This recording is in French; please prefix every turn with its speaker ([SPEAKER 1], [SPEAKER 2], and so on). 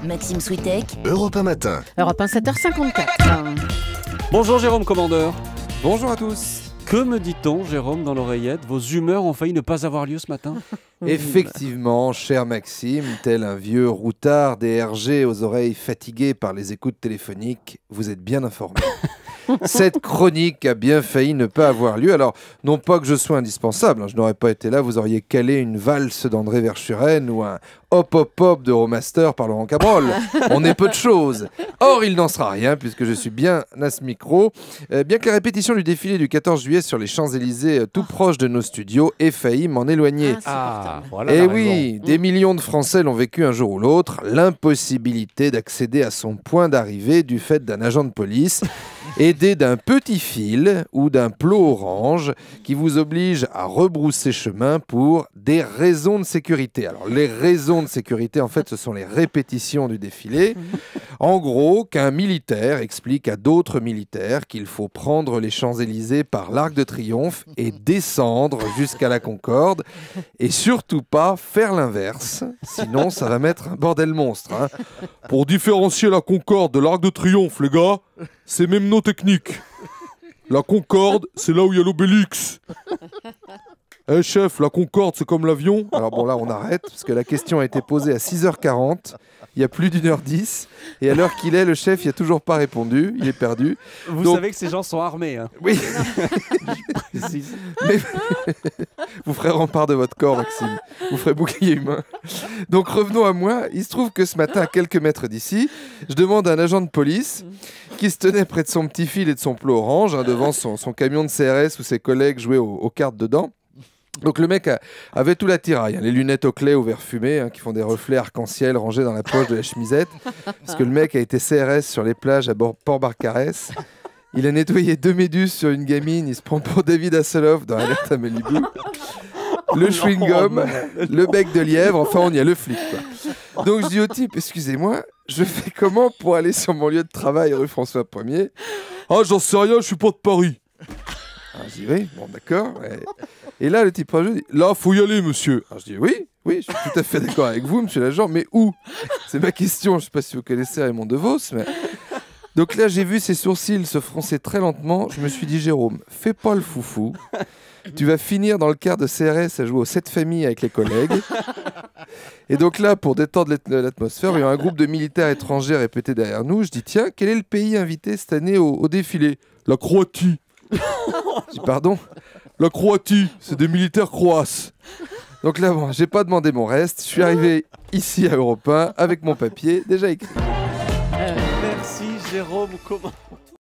[SPEAKER 1] Maxime Switek,
[SPEAKER 2] Europe 1 Matin.
[SPEAKER 3] Europe 1, 7h54.
[SPEAKER 4] Bonjour Jérôme Commandeur.
[SPEAKER 5] Bonjour à tous.
[SPEAKER 4] Que me dit-on, Jérôme, dans l'oreillette? Vos humeurs ont failli ne pas avoir lieu ce matin.
[SPEAKER 5] Effectivement, cher Maxime, tel un vieux routard DRG aux oreilles fatiguées par les écoutes téléphoniques, vous êtes bien informé. Cette chronique a bien failli ne pas avoir lieu. Alors, non pas que je sois indispensable, je n'aurais pas été là, vous auriez calé une valse d'André Verschuren ou un hop hop hop de Romaster par Laurent Cabrol. On est peu de choses. Or, il n'en sera rien puisque je suis bien à ce micro. Bien que la répétition du défilé du 14 juillet sur les Champs-Élysées, tout proche de nos studios, ait failli m'en éloigner.
[SPEAKER 4] Voilà.
[SPEAKER 5] Et oui, des millions de Français l'ont vécu un jour ou l'autre, l'impossibilité d'accéder à son point d'arrivée du fait d'un agent de police aidé d'un petit fil ou d'un plot orange qui vous oblige à rebrousser chemin pour des raisons de sécurité. Alors les raisons de sécurité, en fait, ce sont les répétitions du défilé. En gros, qu'un militaire explique à d'autres militaires qu'il faut prendre les Champs-Élysées par l'Arc de Triomphe et descendre jusqu'à la Concorde et surtout pas faire l'inverse, sinon ça va mettre un bordel monstre. Pour différencier la Concorde de l'Arc de Triomphe, les gars, c'est mnémotechnique. La Concorde, c'est là où il y a l'Obélix. Eh chef, la Concorde, c'est comme l'avion? Alors bon, là, on arrête, parce que la question a été posée à 6h40, il y a plus d'1h10, et à l'heure qu'il est, le chef, il n'a toujours pas répondu, il est perdu.
[SPEAKER 4] Vous savez que ces gens sont armés. Hein.
[SPEAKER 5] Oui. Mais vous ferez rempart de votre corps, Maxime. Vous ferez bouclier humain. Donc revenons à moi. Il se trouve que ce matin, à quelques mètres d'ici, je demande à un agent de police qui se tenait près de son petit fil et de son plot orange, devant son camion de CRS où ses collègues jouaient aux cartes dedans. Donc le mec avait tout l'attirail, les lunettes au clé au verre fumé qui font des reflets arc-en-ciel rangés dans la poche de la chemisette, parce que le mec a été CRS sur les plages à Port-Barcarès. Il a nettoyé 2 méduses sur une gamine, il se prend pour David Hasselhoff dans Alerte à Malibu. Le chewing-gum, le bec de lièvre, enfin on y a le flic, quoi. Donc je dis au type, excusez-moi, je fais comment pour aller sur mon lieu de travail rue François 1er? Ah j'en sais rien, je suis pas de Paris. Je dis oui, bon d'accord. Ouais. Et là le type dit, là faut y aller monsieur. Je dis oui, je suis tout à fait d'accord avec vous monsieur l'agent, mais où? C'est ma question, je sais pas si vous connaissez Raymond DeVos, mais... Donc là j'ai vu ses sourcils se froncer très lentement, je me suis dit Jérôme, fais pas le foufou, tu vas finir dans le quart de CRS à jouer aux 7 familles avec les collègues. Et donc là, pour détendre l'atmosphère, il y a un groupe de militaires étrangers répétés derrière nous, je dis tiens, quel est le pays invité cette année au défilé? La Croatie. Je dis pardon? La Croatie, c'est des militaires croates. Donc là, bon, j'ai pas demandé mon reste. Je suis arrivé ici à Europe 1 avec mon papier déjà écrit.
[SPEAKER 4] Merci Jérôme. Comment